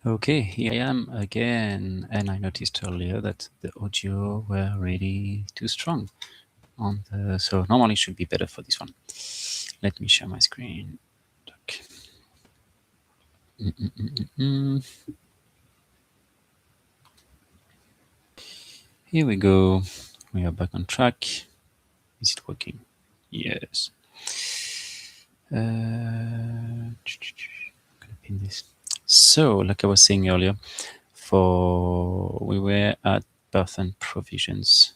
Okay, here I am again, and I noticed earlier that the audio were really too strong on the, so normally it should be better for this one. Let me share my screen. Okay. Here we go. We are back on track. Is it working? Yes. I'm gonna pin this. So, like I was saying earlier, we were at birth and provisions.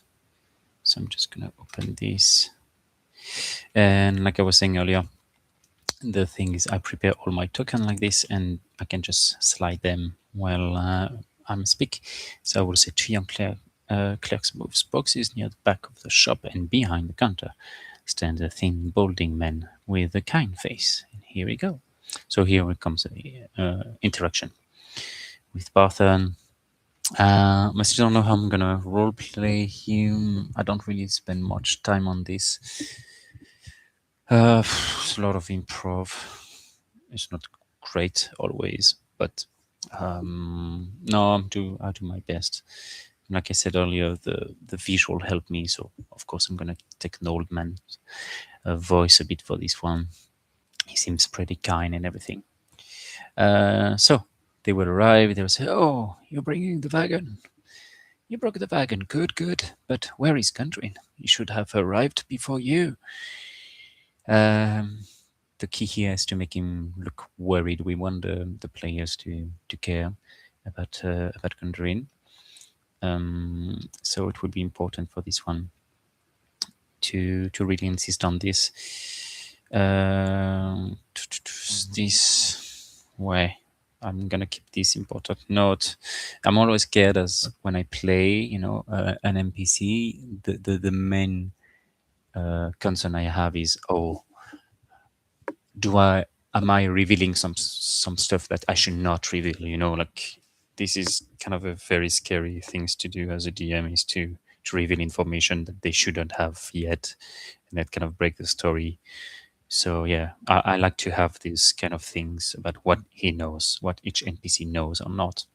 So I'm just gonna open this. And like I was saying earlier, the thing is I prepare all my token like this, and I can just slide them while I'm speak. So I will say to young clerks moves boxes near the back of the shop, and behind the counter stands a thin balding man with a kind face. And here we go. So here comes the interaction with Barthen. I still don't know how I'm gonna roleplay him. I don't really spend much time on this. It's a lot of improv. It's not great always, but no, I do my best. Like I said earlier, the visual helped me, so of course I'm gonna take an old man voice a bit for this one. He seems pretty kind and everything. So they will arrive. They will say, "Oh, you're bringing the wagon. You broke the wagon. Good, good. But where is Gundrin? He should have arrived before you." Um, the key here is to make him look worried. We want the players to care about Gundrin. So it would be important for this one to really insist on this. This way. I'm gonna keep this important note. I'm always scared as when I play, an NPC. The main concern I have is, oh, am I revealing some stuff that I should not reveal? Like this is kind of a very scary things to do as a DM, is to reveal information that they shouldn't have yet, and that kind of break the story. So yeah, I like to have these kind of things about what he knows, what each NPC knows or not.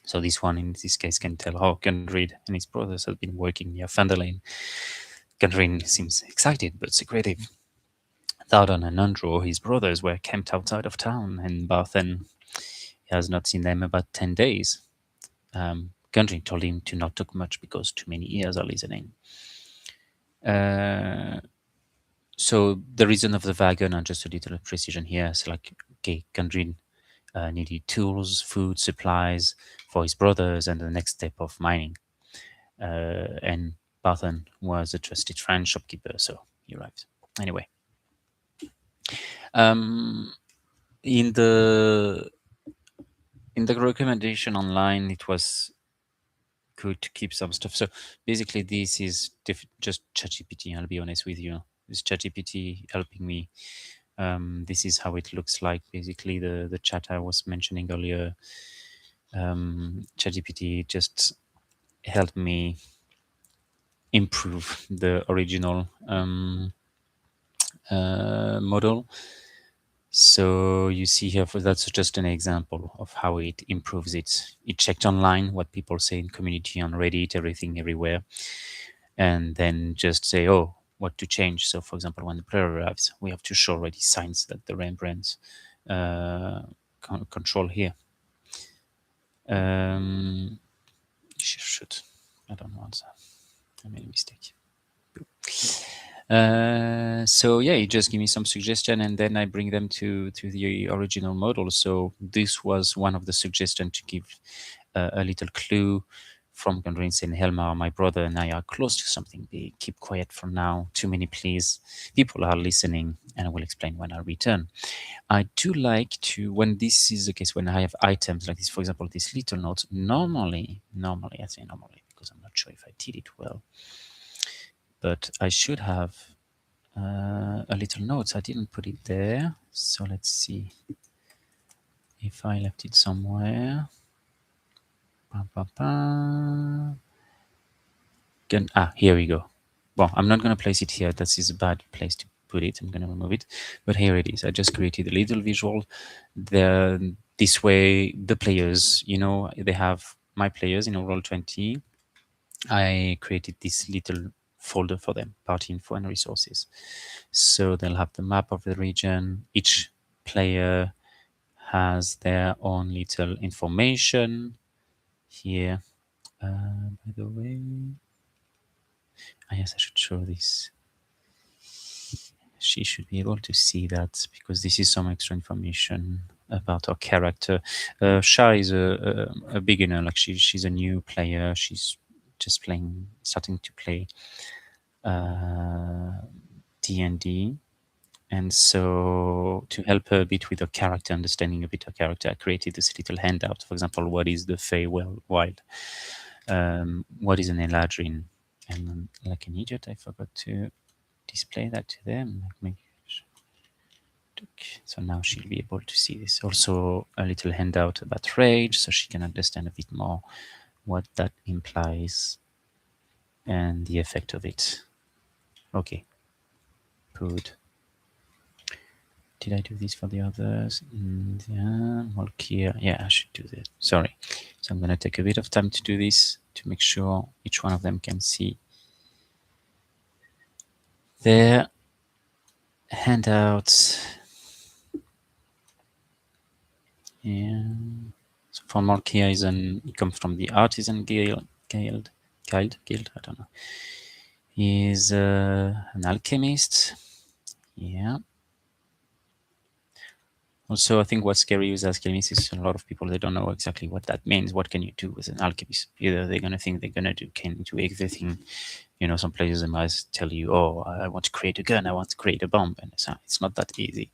So this one in this case can tell how Gundrid and his brothers have been working near Phandalin. Gundrid seems excited but secretive. Thardan and Nundro, his brothers, were camped outside of town, and Barthen has not seen them about 10 days. Gundry told him to not talk much because too many ears are listening. So the reason of the wagon, and just a little precision here, is like, okay, Gundry needed tools, food, supplies for his brothers, and the next step of mining. And Barthen was a trusted friend shopkeeper, so he arrived. Anyway, um, in the recommendation online, it was good to keep some stuff. So basically, this is just ChatGPT. I'll be honest with you. It's ChatGPT helping me. This is how it looks like. Basically, the chat I was mentioning earlier. ChatGPT just helped me improve the original model. So you see here, that's just an example of how it improves it. It checked online what people say in community, on Reddit, everything, everywhere, and then just say, oh, what to change. So for example, when the player arrives, we have to show already signs that the Rembrandts control here. Shoot, I don't know. I made a mistake. So yeah, you just give me some suggestion, and then I bring them to the original model. So this was one of the suggestions to give a little clue from Gundrin saying, Helmar, my brother and I are close to something big. Keep quiet for now. Too many, please. People are listening, and I will explain when I return. I do like to, when this is the case, when I have items like this, for example, this little note, normally, I say normally because I'm not sure if I did it well, but I should have a little notes. I didn't put it there. So let's see if I left it somewhere. Here we go. Well, I'm not going to place it here. This is a bad place to put it. I'm going to remove it. But here it is. I just created a little visual. This way, the players, they have my players in Roll20. I created this little folder for them, party info and resources. So they'll have the map of the region. Each player has their own little information here. By the way, I guess I should show this. She should be able to see that because this is some extra information about her character. Shah is a beginner, like she's a new player. She's just starting to play D&D. And so to help her a bit with her character, understanding a bit her character, I created this little handout. For example, what is the Feywild? What is an Eladrin? And like an idiot, I forgot to display that to them. So now she'll be able to see this. Also a little handout about rage, so she can understand a bit more what that implies and the effect of it. Okay, good. Did I do this for the others? Yeah, Molkir. Yeah, I should do that. Sorry. So I'm going to take a bit of time to do this to make sure each one of them can see their handouts. Yeah. So for Molkir, he comes from the Artisan Guild. I don't know. He's an alchemist. Yeah. Also, I think what's scary with alchemists is a lot of people, they don't know exactly what that means. What can you do with an alchemist? Either they're going to think they're going to do everything. Some players, they might tell you, oh, I want to create a gun, I want to create a bomb. And it's not that easy.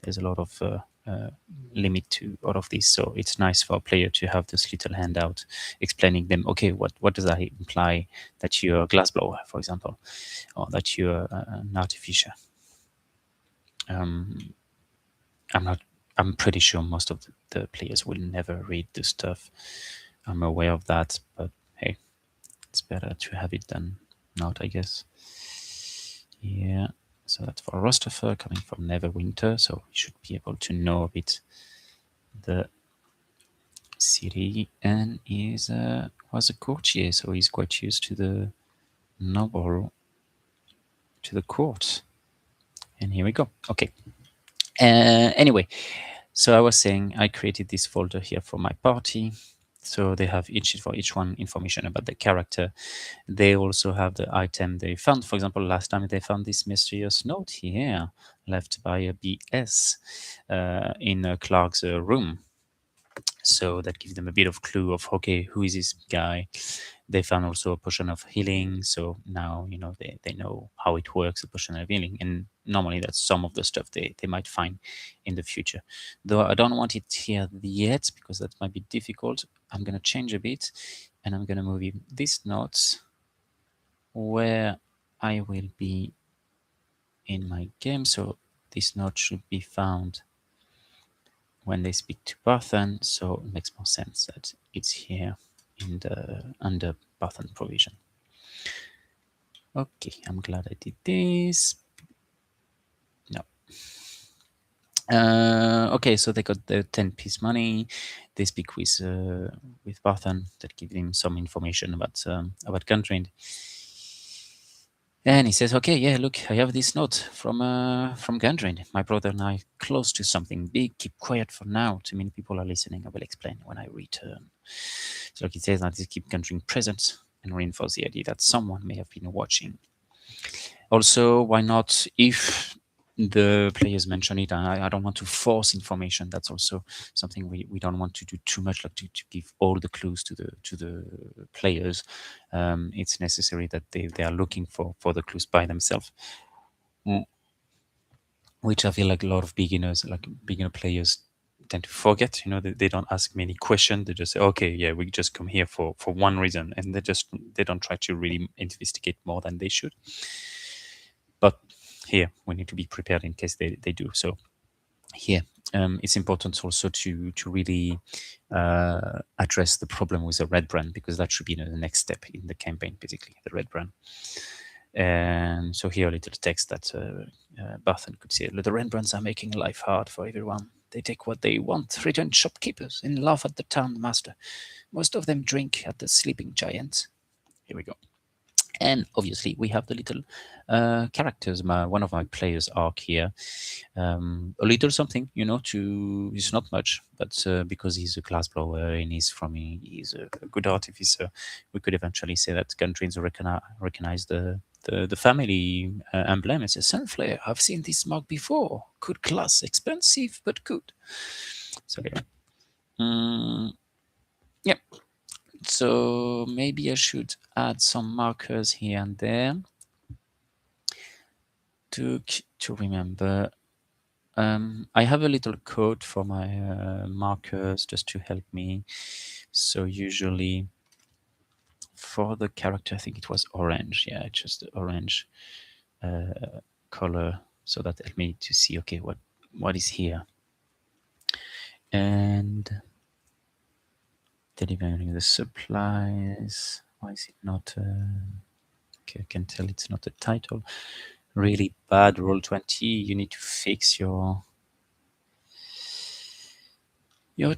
There's a lot of limit to all of this. So it's nice for a player to have this little handout explaining them, okay, what does that imply that you're a glassblower, for example, or that you're an artificer. I'm pretty sure most of the players will never read this stuff. I'm aware of that, but hey, it's better to have it than not, I guess. Yeah, so that's for Rostoffer coming from Neverwinter, so we should be able to know a bit the city, and was a courtier, so he's quite used to the noble, to the court. And here we go. Okay. Anyway, so I was saying I created this folder here for my party. So they have for each one information about the character. They also have the item they found. For example, last time they found this mysterious note here left by a BS in Clark's room. So that gives them a bit of clue of, okay, who is this guy? They found also a potion of healing. So now, they know how it works, a potion of healing. And normally that's some of the stuff they might find in the future. Though I don't want it here yet because that might be difficult. I'm going to change a bit and I'm going to move in this note where I will be in my game. So this note should be found when they speak to Barthan, so it makes more sense that it's here under Barthan provision. Okay, I'm glad I did this. No. Okay, so they got the 10-piece money. They speak with Barthan that give him some information about Gundrind. And he says, okay, yeah, look, I have this note from Gundrind. My brother and I close to something big. Keep quiet for now. Too many people are listening. I will explain when I return. So like he says, that keep Gundrind present and reinforce the idea that someone may have been watching. Also, why not, if the players mention it, I don't want to force information. That's also something we don't want to do too much, like to give all the clues to the players. It's necessary that they are looking for the clues by themselves, which I feel like a lot of beginner players tend to forget. They don't ask many questions. They just say, okay, yeah, we just come here for one reason, and they don't try to really investigate more than they should. But here we need to be prepared in case they do. So here it's important also to really address the problem with the red brand, because that should be the next step in the campaign, basically, the red brand. And so here a little text that Barthan could say, the red brands are making life hard for everyone. They take what they want, return shopkeepers, and laugh at the town master. Most of them drink at the sleeping giants. Here we go. And obviously, we have the little characters. One of my players' arc here, a little something, to it's not much, but because he's a glassblower and he's a good artificer, we could eventually say that Gundrins recognize the family emblem. It's a sunflare. I've seen this mark before. Good class, expensive but good. So yeah. Yeah. So maybe I should add some markers here and there to remember. I have a little code for my markers just to help me. So usually for the character, I think it was orange. Yeah, just the orange color. So that helped me to see, okay, what is here. And delivering the supplies. Why is it not? Okay, I can tell it's not a title. Really bad Roll20. You need to fix your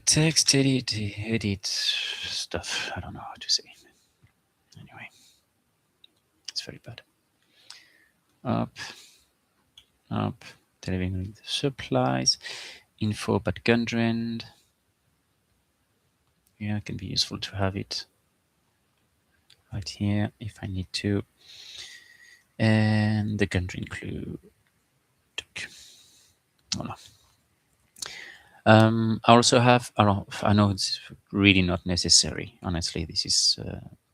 text edit stuff. I don't know how to say. Anyway, it's very bad. Up, up, delivering the supplies, info about Gundren. Yeah, it can be useful to have it right here if I need to. And the Gundren clue. Voilà. I also have, I know it's really not necessary. Honestly, this is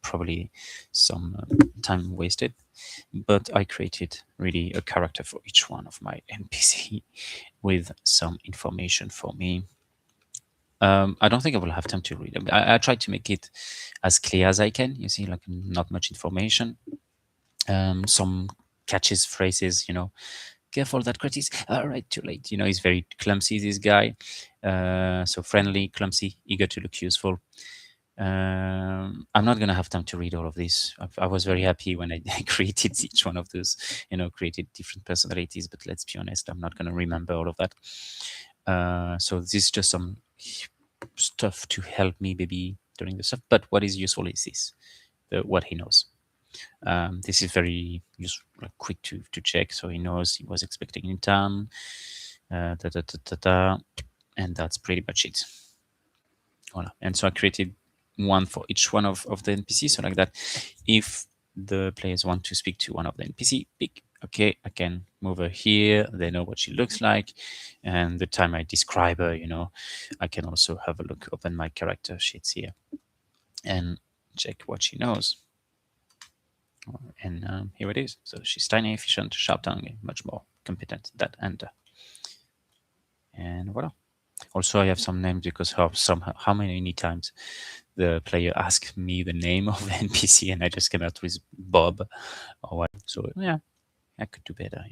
probably some time wasted, but I created really a character for each one of my NPC with some information for me. I don't think I will have time to read them. I tried to make it as clear as I can. You see, like not much information. Some catches phrases, careful that critics. All right, too late. He's very clumsy, this guy. So friendly, clumsy, eager to look useful. I'm not going to have time to read all of this. I was very happy when I created each one of those, created different personalities. But let's be honest, I'm not going to remember all of that. So this is just some stuff to help me maybe during the stuff. But what is useful is this, what he knows. This is very quick to check, so he knows he was expecting in town, and that's pretty much it. Voila. And so I created one for each one of the NPCs, so like that, if the players want to speak to one of the NPC, pick, okay, I can move her here, they know what she looks like, and the time I describe her, I can also have a look, open my character sheets here, and check what she knows. And here it is. So she's tiny, efficient, sharp tongue, much more competent than enter. And voila. Also, I have some names because how many times the player asks me the name of the NPC and I just came out with Bob or what. So yeah, I could do better,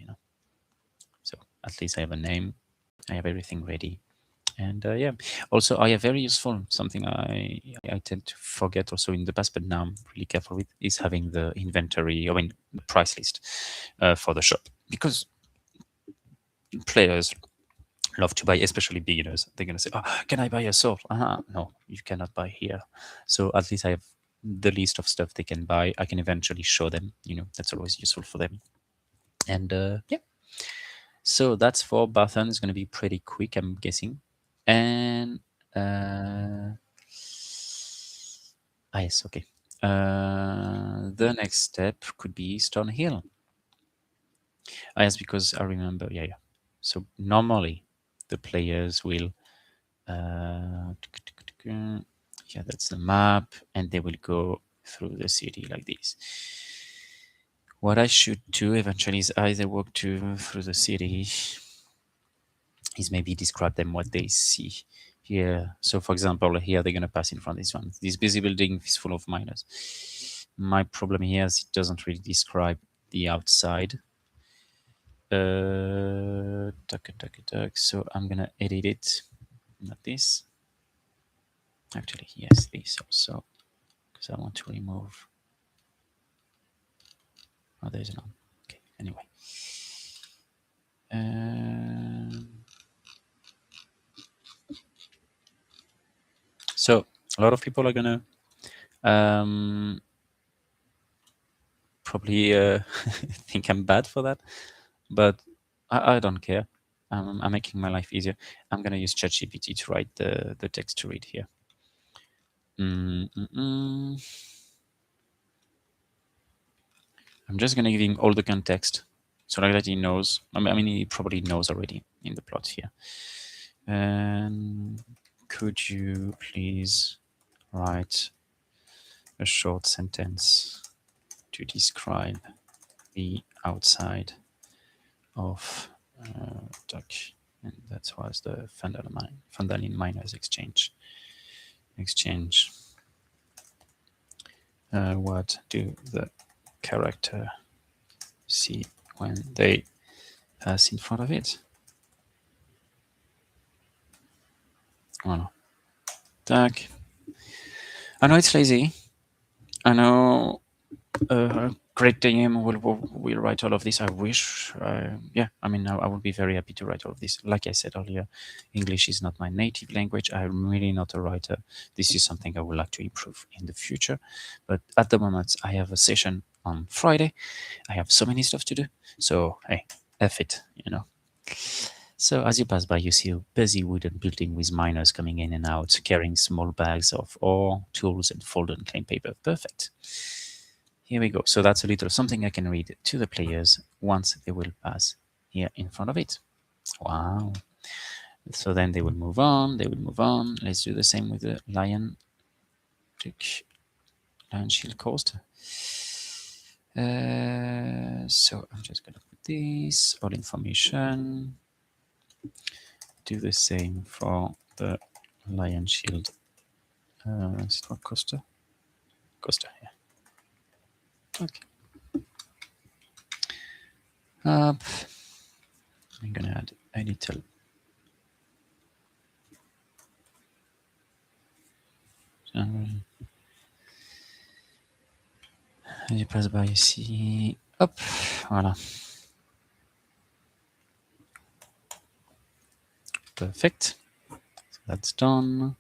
So at least I have a name. I have everything ready. And yeah, also I have very useful, something I tend to forget also in the past, but now I'm really careful with, is having the inventory, the price list for the shop. Because players love to buy, especially beginners. They're going to say, oh, can I buy a sword? No, you cannot buy here. So at least I have the list of stuff they can buy. I can eventually show them, that's always useful for them. And yeah. So that's for Barthan. It's going to be pretty quick, I'm guessing. And yes, okay. The next step could be Stone Hill. Yes, because I remember, yeah. So normally the players will, yeah, that's the map, and they will go through the city like this. What I should do eventually is either walk through the city, is maybe describe them what they see here. So for example, here they're going to pass in front of this one. This busy building is full of miners. My problem here is it doesn't really describe the outside. So I'm going to edit it. Not this. Actually, yes, this also. Because I want to remove. Oh, there's none. Okay, anyway. So a lot of people are gonna um, probably think I'm bad for that, but I don't care. I'm making my life easier. I'm gonna use ChatGPT to write the text to read here. I'm just gonna give him all the context so like that he knows. I mean, he probably knows already in the plot here. And could you please write a short sentence to describe the outside of Duck? And that was the Phandalin miners exchange. What do the character see when they pass in front of it? Voilà. Tac. I know it's lazy. I know great DM will write all of this. I wish, yeah, I mean, I would be very happy to write all of this. Like I said earlier, English is not my native language. I'm really not a writer. This is something I would like to improve in the future. But at the moment, I have a session on Friday. I have so many stuff to do. So, hey, F it, you know. So as you pass by, you see a busy wooden building with miners coming in and out, carrying small bags of ore, tools, and folded clean paper. Perfect. Here we go. So that's a little something I can read to the players once they will pass here in front of it. Wow. So then they will move on. They will move on. Let's do the same with the lion shield coaster. So I'm just gonna put this all information. Do the same for the lion shield. Is it what coaster? Coaster, yeah. Okay. Up. I'm gonna add a little as you pass by, you see up. Voilà. Perfect. So that's done.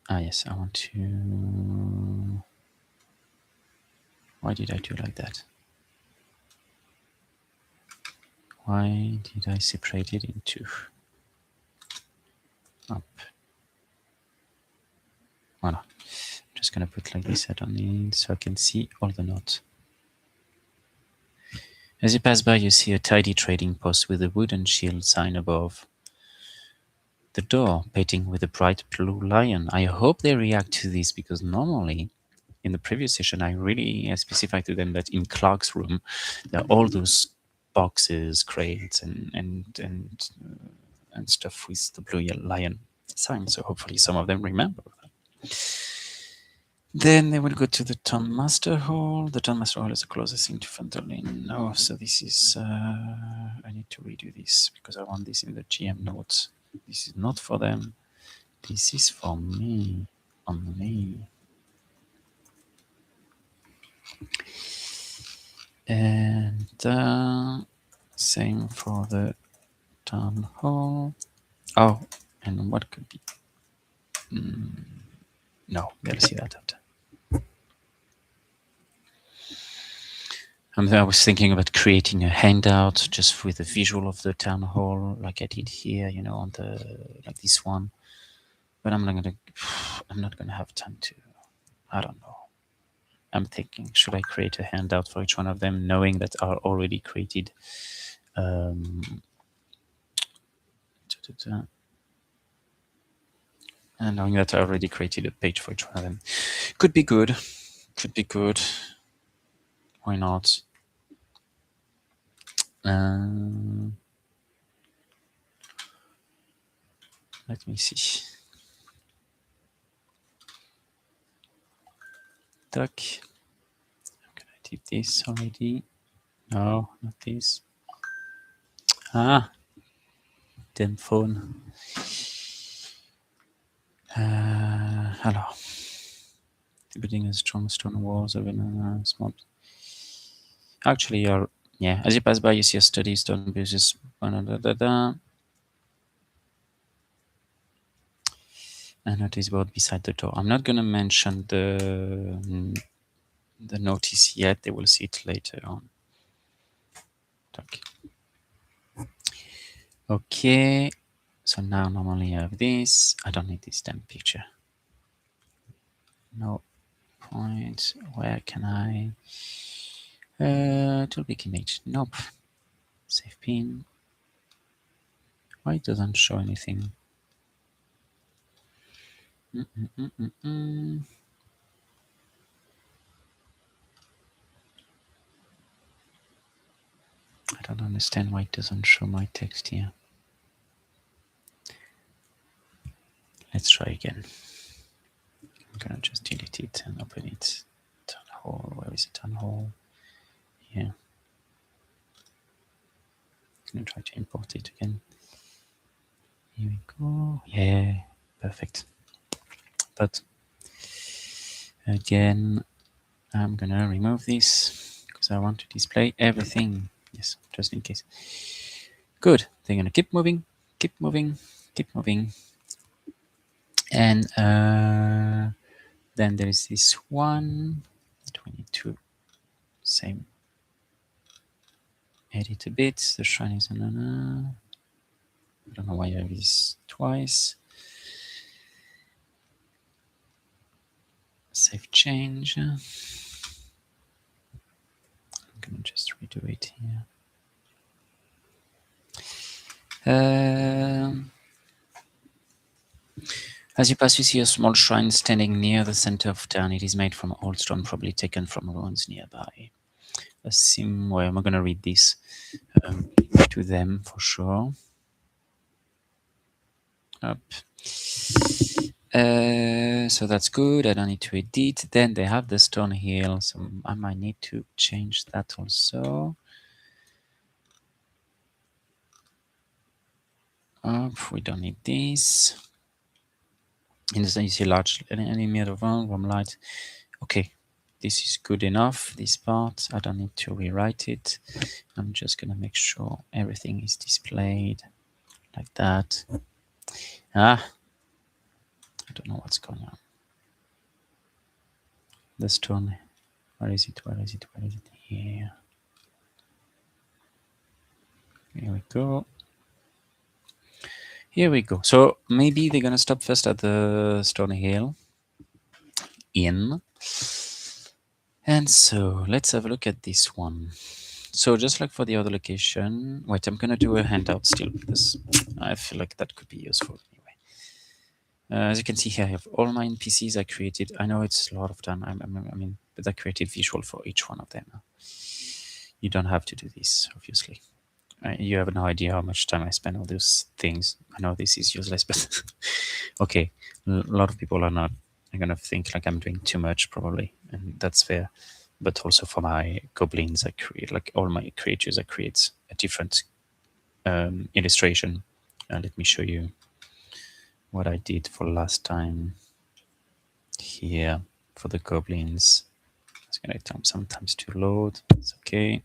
Ah, yes, I want to. Why did I do like that? Why did I separate it into up? Voilà. I'm just gonna put like this head on it so I can see all the notes. As you pass by, you see a tidy trading post with a wooden shield sign above the door, painting with a bright blue lion. I hope they react to this because normally in the previous session, I really specified to them that in Clark's room, there are all those boxes, crates, and stuff with the blue lion sign. So hopefully some of them remember. Then they will go to the Town Master Hall. The Town Master Hall is the closest thing to Phandalin. Oh, so this is... I need to redo this because I want this in the GM notes. This is not for them. This is for me. Only. And same for the Town Hall. Oh, and what could be... no, we'll see that after. I was thinking about creating a handout just with a visual of the town hall, like I did here, you know, on the like this one. But I'm not gonna have time to. I don't know. I'm thinking, should I create a handout for each one of them, knowing that are already created? And knowing that I already created a page for each one of them, could be good. Could be good. Why not? Let me see. Duck. Can I type this already? No, not this. Ah, damn phone. Alors. The building has strong stone walls of a small. Actually, yeah, as you pass by, you see a sturdy stone building. A notice board beside the door. I'm not going to mention the notice yet. They will see it later on. Okay. Okay. So now normally I have this. I don't need this damn picture. No point. Where can I? Too big image. Nope. Save pin. Why it doesn't show anything? I don't understand why it doesn't show my text here. Let's try again. I'm gonna just delete it and open it. Town hall. Where is it? Town hall. Yeah. I'm gonna try to import it again. Here we go. Yeah, perfect. But again, I'm gonna remove this because I want to display everything. Yes, just in case. Good. They're gonna keep moving, keep moving, keep moving. And then there is this one that we need to same edit a bit. The shrine is I don't know why I have this twice. Save change. I'm gonna just redo it here. As you pass, you see a small shrine standing near the center of town. It is made from old stone, probably taken from ruins nearby. A sim. Well, I'm gonna read this to them for sure. Up. So that's good. I don't need to edit. Then they have the stone hill, so I might need to change that also. We don't need this. In the you see large enemy of warm light. Okay, this is good enough. This part, I don't need to rewrite it. I'm just gonna make sure everything is displayed like that. I don't know what's going on. The stone, where is it? Where is it? Where is it? Here. Here we go. Here we go. So maybe they're gonna stop first at the stone hill inn. And so let's have a look at this one. So just like for the other location, wait, I'm gonna do a handout still because I feel like that could be useful anyway. As you can see here, I have all my NPCs I created. I know it's a lot of time. I mean, but I created visual for each one of them. You don't have to do this, obviously. You have no idea how much time I spend on those things. I know this is useless, but okay. A lot of people are gonna think like I'm doing too much, probably, and that's fair. But also for my goblins, I create like all my creatures. I create a different illustration. Let me show you what I did for last time. Here for the goblins, it's gonna take sometimes to load. It's okay.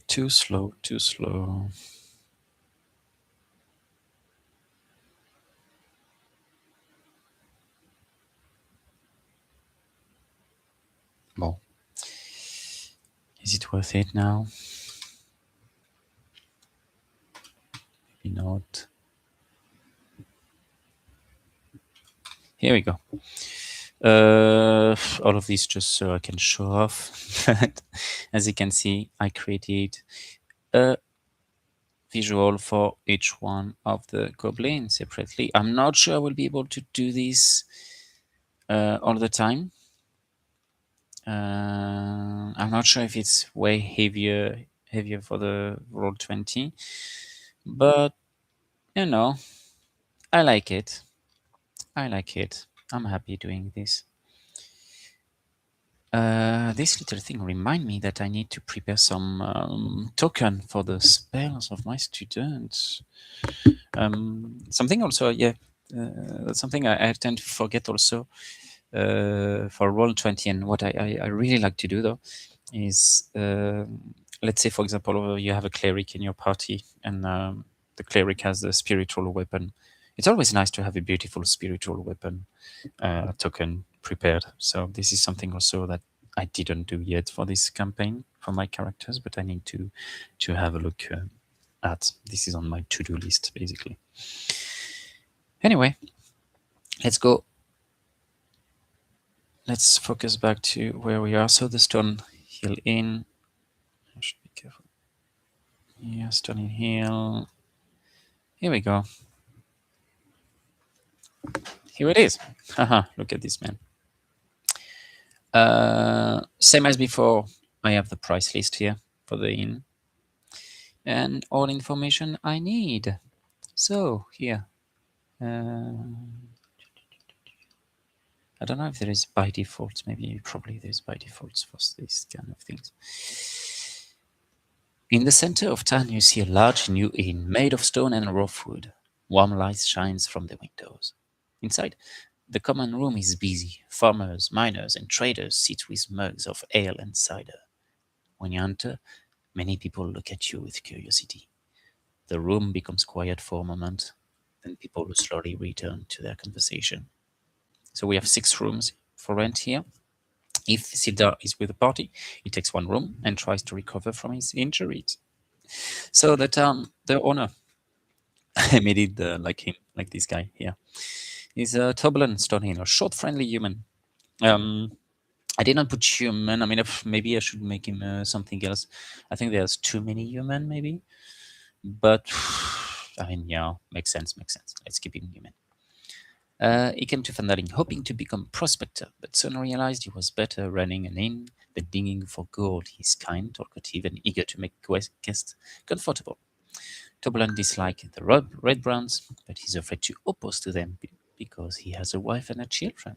Too slow, too slow. Well, is it worth it now? Maybe not. Here we go. All of this just so I can show off. But as you can see, I created a visual for each one of the goblins separately. I'm not sure I will be able to do this all the time. I'm not sure if it's way heavier for the Roll20, but you know, I like it. I like it. I'm happy doing this. This little thing remind me that I need to prepare some token for the spells of my students. Something also, yeah, that's something I tend to forget also for Roll20, and what I really like to do though is, let's say, for example, you have a cleric in your party, and the cleric has a spiritual weapon. It's always nice to have a beautiful spiritual weapon token prepared. So this is something also that I didn't do yet for this campaign for my characters, but I need to have a look at. This is on my to-do list, basically. Anyway, let's go. Let's focus back to where we are. So the Stone Hill Inn. I should be careful. Yeah, Stone Hill. Here we go. Here it is. Haha, look at this, man. Same as before, I have the price list here for the inn and all information I need. So here, I don't know if there is by default. Maybe probably there's by default for these kind of things. In the center of town, you see a large new inn made of stone and rough wood. Warm light shines from the windows. Inside, the common room is busy. Farmers, miners, and traders sit with mugs of ale and cider. When you enter, many people look at you with curiosity. The room becomes quiet for a moment, then people slowly return to their conversation. So we have 6 rooms for rent here. If Sildar is with the party, he takes one room and tries to recover from his injuries. So the owner, I made it like him, like this guy here. He's a Toblerone Stonehill, a short, friendly human. I did not put human. I mean, maybe I should make him something else. I think there's too many human, maybe. But I mean, yeah, makes sense. Makes sense. Let's keep him human. He came to Phandalin hoping to become prospector, but soon realized he was better running an inn than digging for gold. He's kind, talkative, and eager to make guests comfortable. Tobolan dislikes the Red Browns, but he's afraid to oppose to them because he has a wife and a children.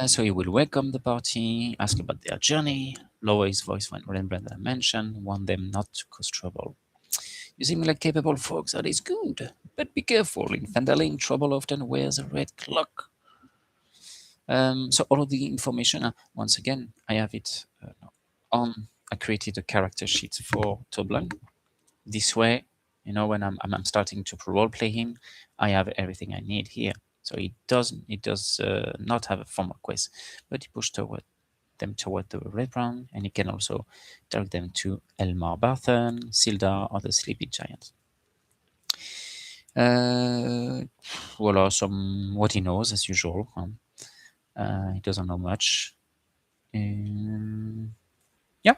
So he will welcome the party, ask about their journey, lower his voice when Rembrandt mentioned, warn them not to cause trouble. You seem like capable folks, that is good. But be careful, in Phandalin, trouble often wears a red cloak. So all of the information, once again, I have it on. I created a character sheet for Toblan. This way, when I'm starting to role play him, I have everything I need here. So it does not have a formal quest, but he pushed toward the Red Brown, and he can also direct them to Elmar Barthen, Sildar, or the Sleepy Giant. Voila, what he knows as usual. He doesn't know much. Yeah,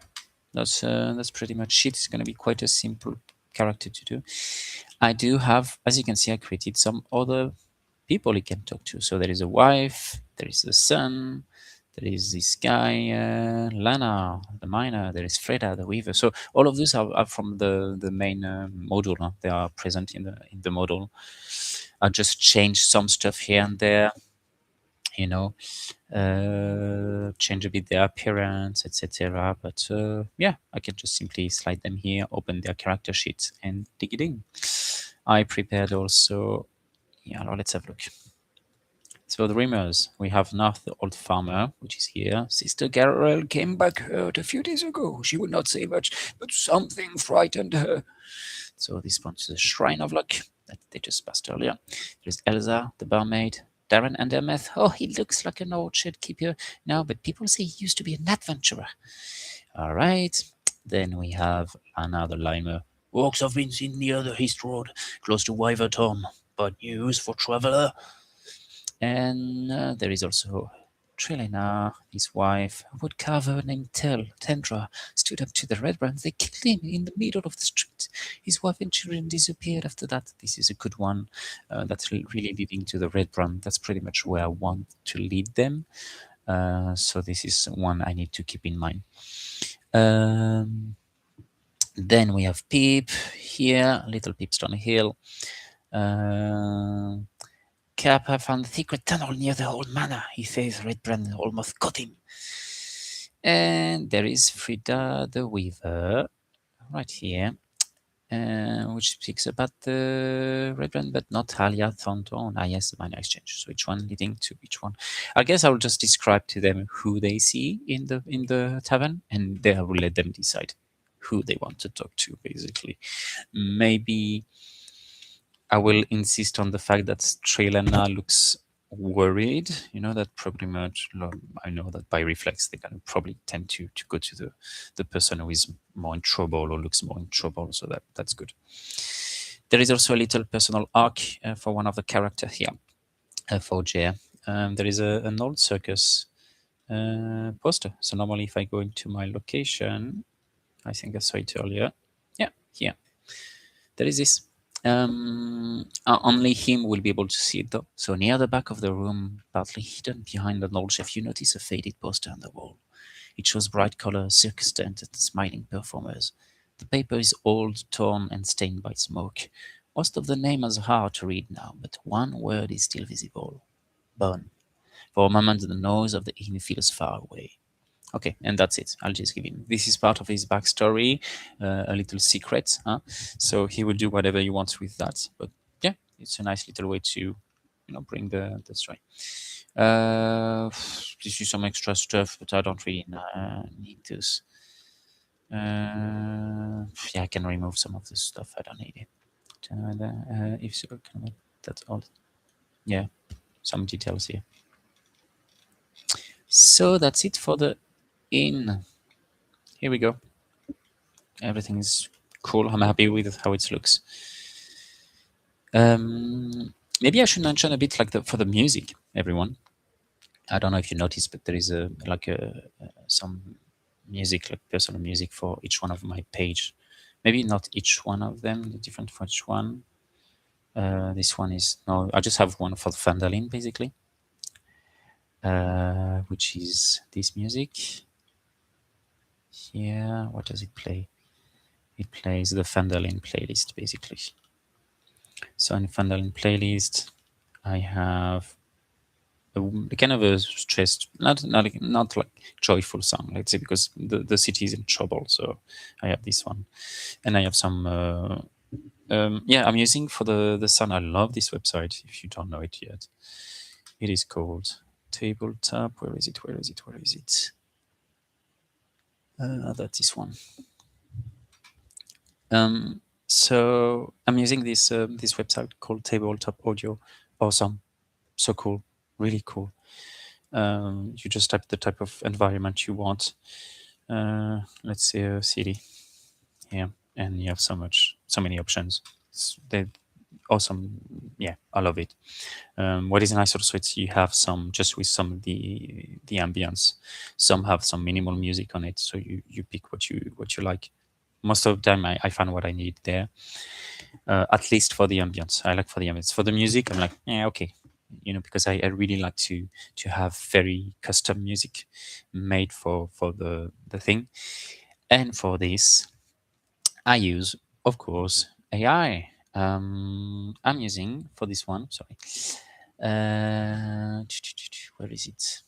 that's pretty much it. It's going to be quite a simple character to do. I do have, as you can see, I created some other people he can talk to. So there is a wife, there is a son, there is this guy, Lana, the miner, there is Freda, the weaver. So all of these are from the main module. Huh? They are present in the module. I just changed some stuff here and there, change a bit their appearance, etc. But yeah, I can just simply slide them here, open their character sheets, and dig it in. I prepared also. Yeah, let's have a look. So the rumors, we have now the old farmer, which is here. Sister Garrel came back hurt a few days ago. She would not say much, but something frightened her. So this points to the Shrine of Luck that they just passed earlier. There's Elsa, the barmaid, Darren Andermeth. Oh, he looks like an orchard keeper now, but people say he used to be an adventurer. All right. Then we have Anna the Limer. Walks have been seen near the East Road, close to Wyvertom. Bad news for traveller. And there is also Trilena, his wife, a woodcarver named Tendra, stood up to the Red Brands. They killed him in the middle of the street. His wife and children disappeared after that. This is a good one. That's really leading to the Red Brand. That's pretty much where I want to lead them. So this is one I need to keep in mind. Then we have Peep here, Little Peep's on a hill. Kappa found the secret tunnel near the old manor. He says Red Brand almost got him. And there is Frida the Weaver right here. which speaks about the red one, but not Halia Thornton. Ah, yes, the binary exchange. So each one leading to each one. I guess I will just describe to them who they see in the tavern, and they will let them decide who they want to talk to. Basically, maybe I will insist on the fact that Strelana looks worried. You know that probably much. I know that by reflex they can probably tend to go to the person who is more in trouble or looks more in trouble. So that's good. There is also a little personal arc for one of the characters here for Jay. There is an old circus poster. So normally, if I go into my location, I think I saw it earlier. Yeah, here. There is this. Only him will be able to see it though. So near the back of the room, partly hidden behind an old shelf, you notice a faded poster on the wall. It shows bright colors, circus tent, and smiling performers. The paper is old, torn, and stained by smoke. Most of the name is hard to read now, but one word is still visible: Bone. For a moment, the noise of the inn feels far away. Okay, and that's it. I'll just give him. This is part of his backstory, a little secret. Huh? So he will do whatever he wants with that. But yeah, it's a nice little way to, bring the story. This is some extra stuff, but I don't really need this. Yeah, I can remove some of this stuff. I don't need it. If so, that's all. Yeah, some details here. So that's it for the inn. Here we go. Everything is cool. I'm happy with how it looks. Maybe I should mention a bit like for the music, everyone. I don't know if you noticed, but there is some music, like personal music for each one of my page. Maybe not each one of them, different for each one. This one is no. I just have one for the Phandalin, basically, which is this music. Here, what does it play? It plays the Phandalin playlist, basically. So in Phandalin playlist, I have a kind of a stressed, not like joyful song, let's say, because the city is in trouble. So I have this one, and I have some. Yeah, I'm using for the sun. I love this website. If you don't know it yet, it is called Tabletop. Where is it? Where is it? Where is it? That's this one. So I'm using this this website called Tabletop Audio. Awesome, so cool, really cool. You just type the type of environment you want. Let's say a city, yeah, and you have so many options. They're awesome. Yeah, I love it. What is nice also, it's you have some just with some of the ambience. Some have some minimal music on it, so you pick what you like. Most of the time, I find what I need there. At least for the ambience, I like for the ambience. For the music, I'm like, yeah, okay, because I really like to have very custom music made for the thing. And for this, I use, of course, AI. I'm using for this one. Sorry, where is it?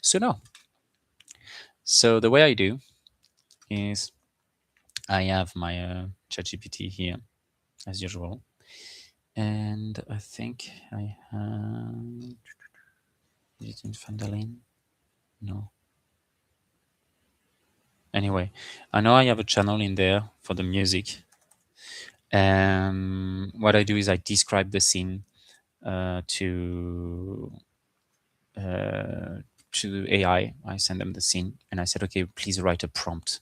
So no. So the way I do is I have my ChatGPT here as usual, and I think I have. Is it in Phandalin? No. Anyway, I know I have a channel in there for the music. What I do is I describe the scene to AI. I send them the scene, and I said, okay, please write a prompt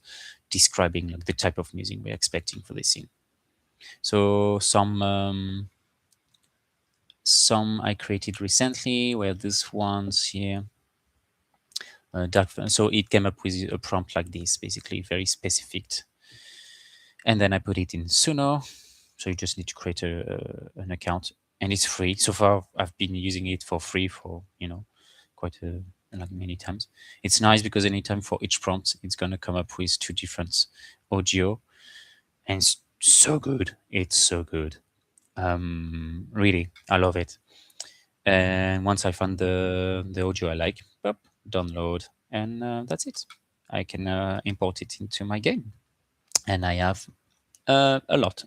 describing like the type of music we're expecting for this scene. So some I created recently were these ones here. Dark, so it came up with a prompt like this, basically very specific. And then I put it in Suno. So you just need to create an account, and it's free. So far, I've been using it for free for quite like many times. It's nice because anytime for each prompt, it's gonna come up with two different audio, and it's so good. It's so good. Really, I love it. And once I find the audio I like, download, and that's it. I can import it into my game, and I have A lot,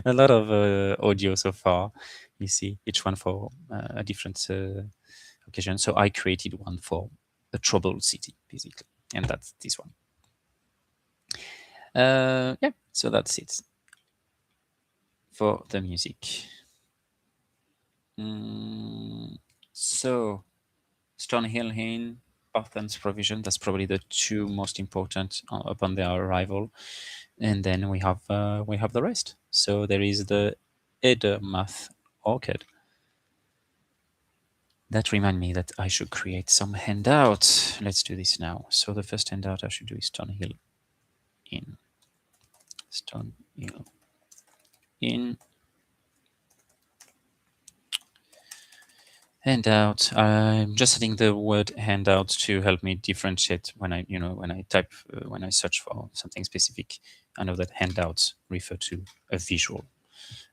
a lot of audio so far. You see, each one for a different occasion. So I created one for a troubled city, basically, and that's this one. Yeah, so that's it for the music. So Stonehill Inn, Barthen's Provision. That's probably the two most important upon their arrival, and then we have the rest. So there is the Edermath Orchard. That remind me that I should create some handouts. Let's do this now. So the first handout I should do is Stonehill Inn. Stonehill Inn. Handout. I'm just adding the word handout to help me differentiate when I, when I type, when I search for something specific. I know that handouts refer to a visual,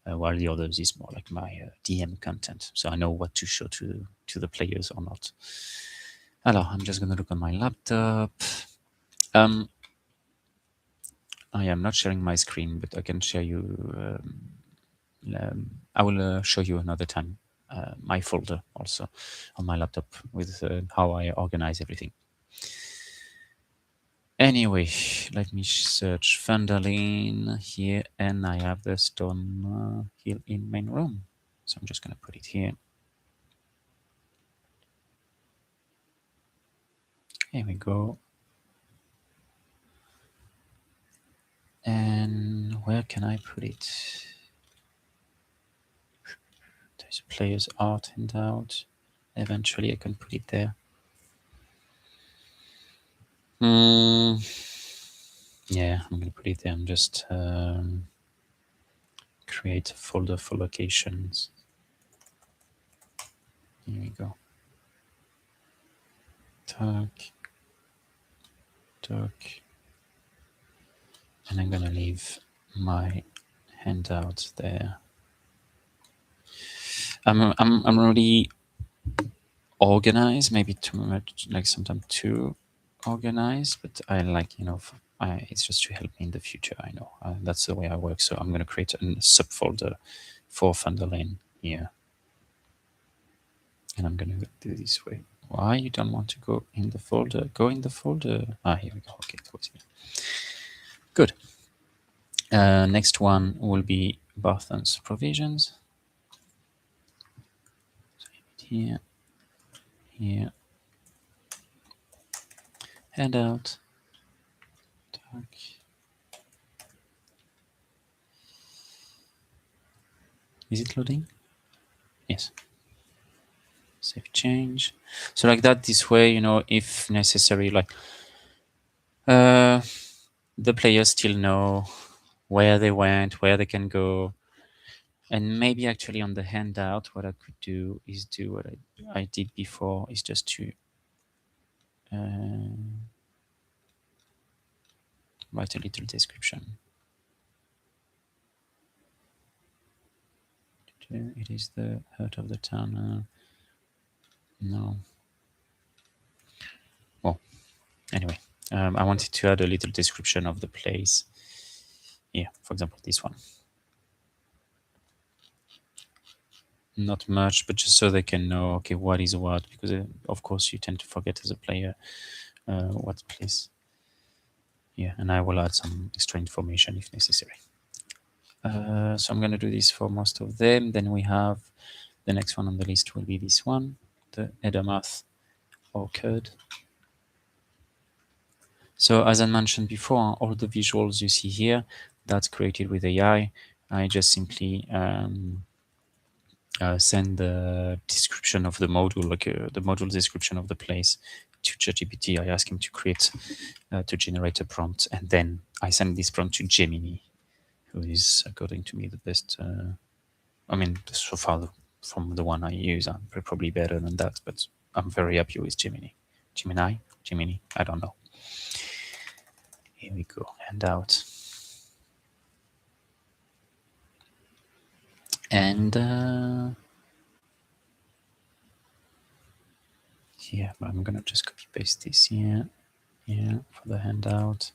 while the others is more like my DM content. So I know what to show to the players or not. Alors, I'm just gonna look on my laptop. I am not sharing my screen, but I can share you. I will show you another time my folder also on my laptop with how I organize everything. Anyway, let me search Phandalin here, and I have the stone hill in main room. So I'm just going to put it here. Here we go. And where can I put it? There's a player's art handout. Eventually I can put it there. Yeah, I'm going to put it there and just create a folder for locations. Here we go. Talk. And I'm gonna leave my handout there. I'm already organized, maybe too much, like sometimes too organized, but I like, it's just to help me in the future. I know that's the way I work. So I'm gonna create a subfolder for Phandalin here, and I'm gonna do this way. Why you don't want to go in the folder? Go in the folder. Here we go. Okay, it was here. Good. Next one will be Barthen's Provisions. Here, here, handout. Talk. Is it loading? Yes. Save change. So like that, this way, if necessary, like the players still know where they went, where they can go. And maybe actually on the handout, what I could do is do what I did before, is just to write a little description. It is the heart of the town. No. Well, anyway, I wanted to add a little description of the place. Yeah, for example, this one. Not much, but just so they can know, okay, what is what, because of course you tend to forget as a player what place. Yeah, and I will add some extra information if necessary. So I'm going to do this for most of them. Then we have the next one on the list will be this one, the Edermath Orchard. So as I mentioned before, all the visuals you see here, that's created with AI. I just simply send the description of the module, like the module description of the place, to ChatGPT. I ask him to create, to generate a prompt, and then I send this prompt to Gemini, who is, according to me, the best. I mean, so far from the one I use, I'm probably better than that, but I'm very happy with Gemini. Gemini, I don't know. Here we go, handout. And yeah, I'm gonna just copy paste this here. Yeah, for the handout.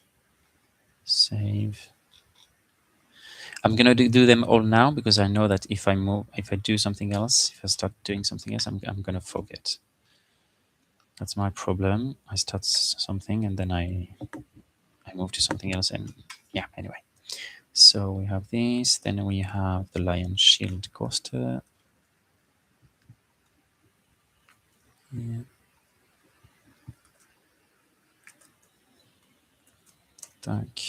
Save. I'm gonna do them all now because I know that if I do something else, if I start doing something else, I'm gonna forget. That's my problem. I start something and then I move to something else, and yeah. Anyway, so we have this. Then we have the Lion Shield coaster. Yeah. Dark.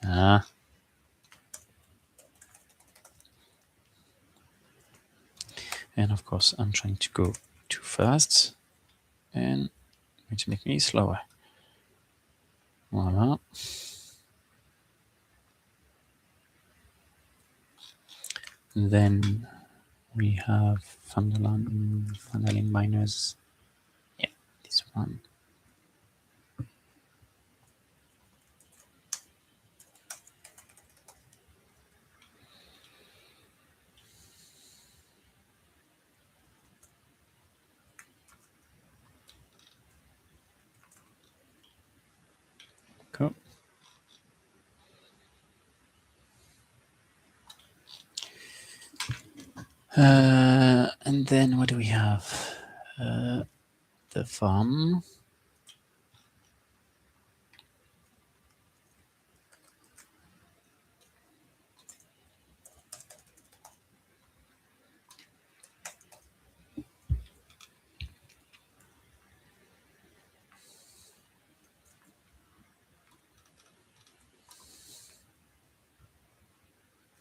Ah. And of course, I'm trying to go too fast, and which make me slower. Voila. Then we have Phandalin miners. Yeah, this one. Cool. And then what do we have? The farm.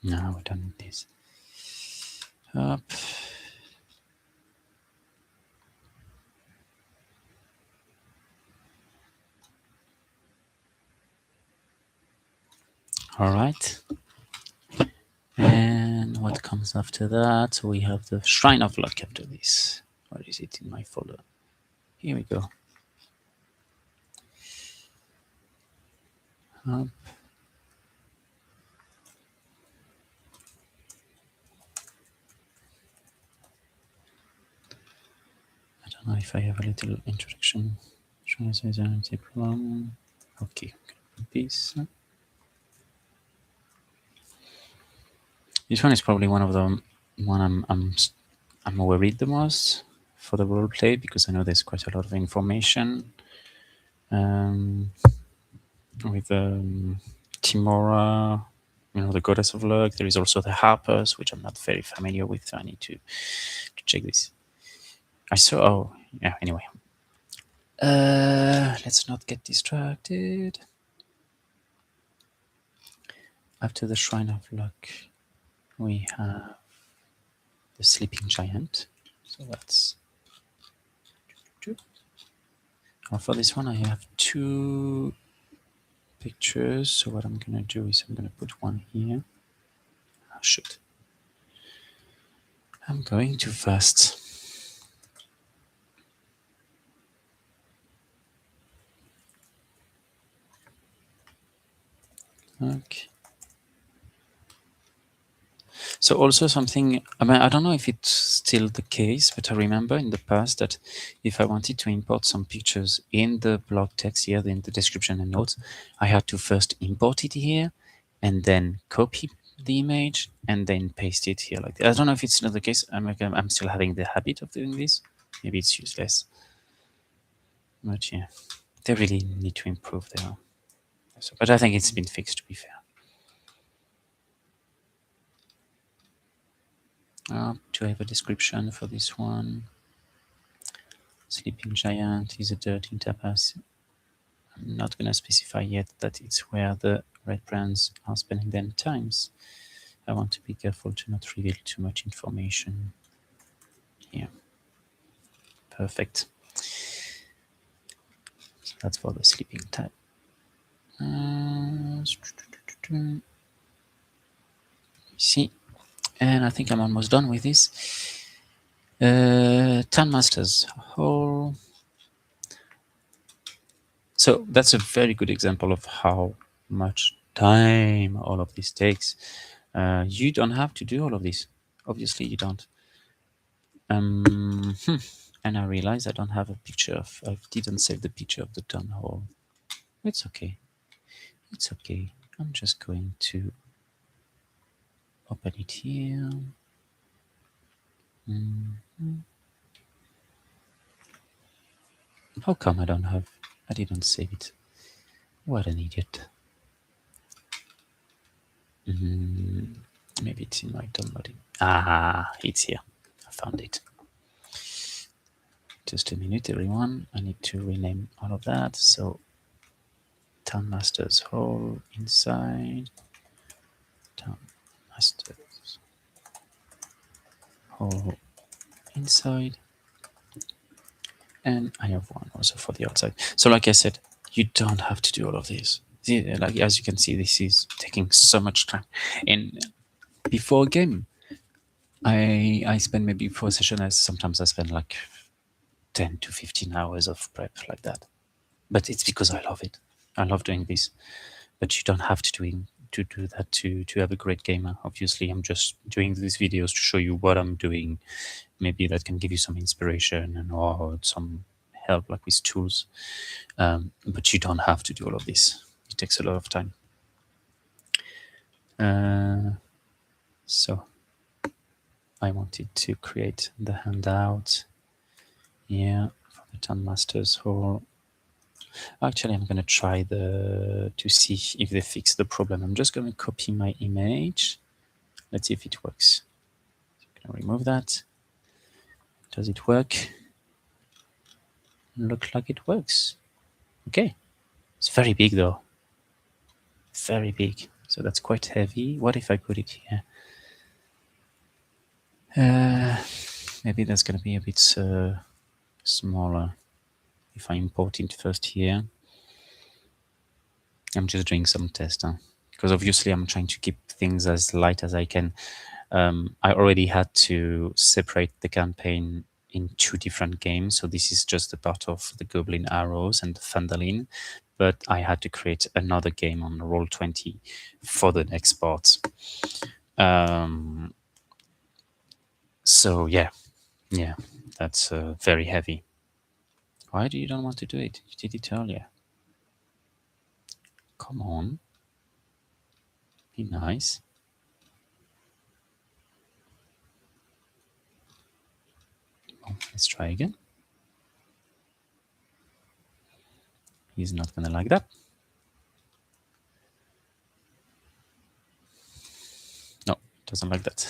No, we're done with this. Up. All right. And what comes after that? We have the Shrine of Luck after this. Where is it in my folder? Here we go. Up. I don't know if I have a little introduction. Okay, this. This one is probably one of the one I'm worried the most for the roleplay because I know there's quite a lot of information. With Timora, the goddess of luck. There is also the harpers, which I'm not very familiar with, so I need to check this. I saw. Oh, yeah. Anyway, let's not get distracted. After the Shrine of Luck, we have the Sleeping Giant. So that's. For this one, I have two pictures. So what I'm gonna do is I'm gonna put one here. Oh, shoot. I'm going too fast. Okay. So also something, I don't know if it's still the case, but I remember in the past that if I wanted to import some pictures in the blog text here, in the description and notes, I had to first import it here and then copy the image and then paste it here. Like I don't know if it's still the case. I'm still having the habit of doing this. Maybe it's useless. But yeah, they really need to improve there. But I think it's been fixed, to be fair. Do I have a description for this one? Sleeping Giant is a dirty tapas. I'm not going to specify yet that it's where the red brands are spending their times. I want to be careful to not reveal too much information. Yeah. Perfect. So that's for the sleeping type. See, and I think I'm almost done with this. Town Masters Hall. So that's a very good example of how much time all of this takes. You don't have to do all of this. Obviously, you don't. And I realize I don't have a picture of. I didn't save the picture of the town hall. It's okay. It's okay. I'm just going to open it here. How come I don't have? I didn't save it. What an idiot. Maybe it's in my downloading. Ah, it's here. I found it. Just a minute, everyone. I need to rename all of that. So, Town Masters Hall inside. Town Masters Hall inside. And I have one also for the outside. So, like I said, you don't have to do all of this. Like as you can see, this is taking so much time. And before a game, I spend maybe for a session. Sometimes I spend like 10 to 15 hours of prep like that. But it's because I love it. I love doing this. But you don't have to do that to have a great gamer. Obviously, I'm just doing these videos to show you what I'm doing. Maybe that can give you some inspiration and or some help, like with tools. But you don't have to do all of this. It takes a lot of time. So I wanted to create the handout. Yeah, for the Town Masters Hall. Actually, I'm going to try to see if they fix the problem. I'm just going to copy my image. Let's see if it works. I'm going to remove that. Does it work? Looks like it works. Okay. It's very big though. Very big. So that's quite heavy. What if I put it here? Maybe that's going to be a bit smaller if I import it first here. I'm just doing some tests, because obviously I'm trying to keep things as light as I can. I already had to separate the campaign in 2 different games, so this is just a part of the Goblin Arrows and the Phandalin, but I had to create another game on Roll20 for the next part. So yeah, that's very heavy. Why do you don't want to do it? You did it earlier. Come on. Be nice. Oh, let's try again. He's not gonna like that. No, doesn't like that.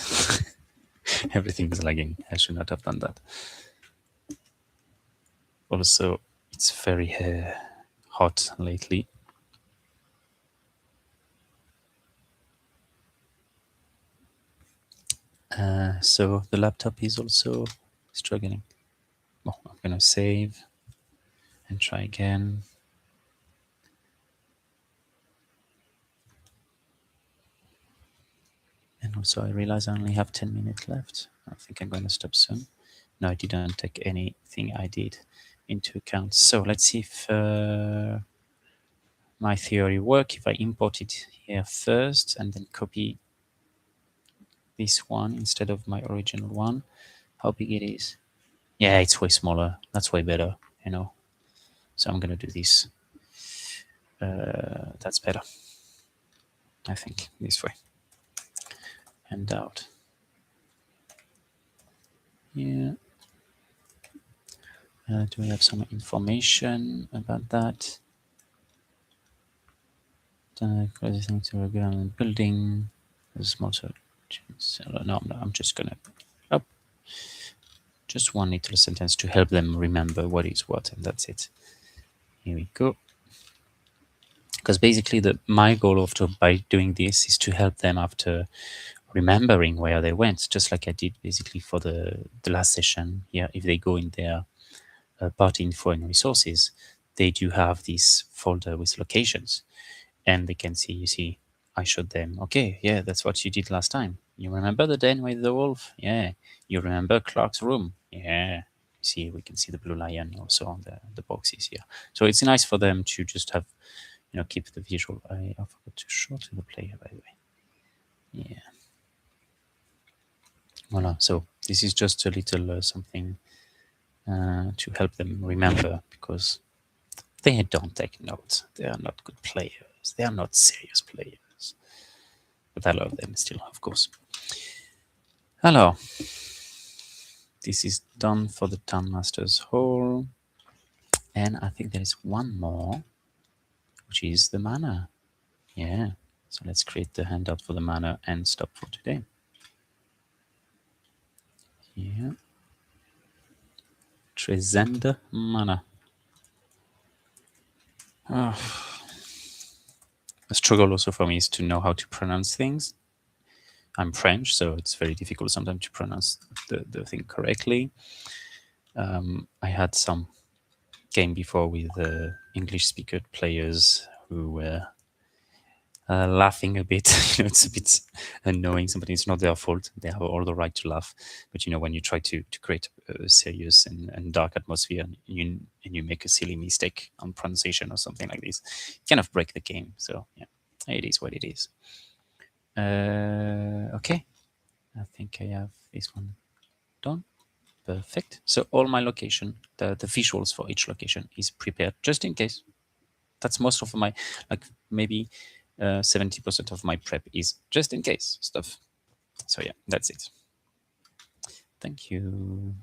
Everything is lagging. I should not have done that. Also, it's very hot lately. So the laptop is also struggling. Oh, I'm gonna save and try again. And also I realize I only have 10 minutes left. I think I'm going to stop soon. No, I didn't take anything I did into account. So let's see if my theory works. If I import it here first and then copy this one instead of my original one, how big it is. Yeah, it's way smaller. That's way better, you know. So I'm going to do this. That's better, I think, this way. Handout. Yeah. Do we have some information about that? Closest to a building. There's a small no, I'm just gonna up just one little sentence to help them remember what is what, and that's it. Here we go. Because basically, my goal by doing this is to help them after remembering where they went, just like I did basically for the last session. Yeah, if they go in their party info and resources, they do have this folder with locations, and they can see. You see, I showed them. Okay, yeah, that's what you did last time. You remember the den with the wolf? Yeah. You remember Clark's room? Yeah. See, we can see the blue lion also on the boxes here. So it's nice for them to just have, keep the visual. I forgot to show to the player, by the way. Yeah. Voila. So this is just a little something to help them remember, because they don't take notes. They are not good players. They are not serious players. but I love them still, of course. Hello. This is done for the Town Master's Hall. And I think there is one more, which is the mana. Yeah. So let's create the handout for the mana and stop for today. Yeah. Tresender mana. Oh. The struggle also for me is to know how to pronounce things. I'm French, so it's very difficult sometimes to pronounce the thing correctly. I had some game before with English speaker players who were laughing a bit. It's a bit annoying. Sometimes it's not their fault. They have all the right to laugh. But when you try to create a serious and dark atmosphere, and you make a silly mistake on pronunciation or something like this, you kind of break the game. So yeah, it is what it is. Okay, I think I have this one done. Perfect. So all my location, the visuals for each location is prepared just in case. That's most of my, like maybe 70% of my prep is just in case stuff. So yeah, that's it. Thank you.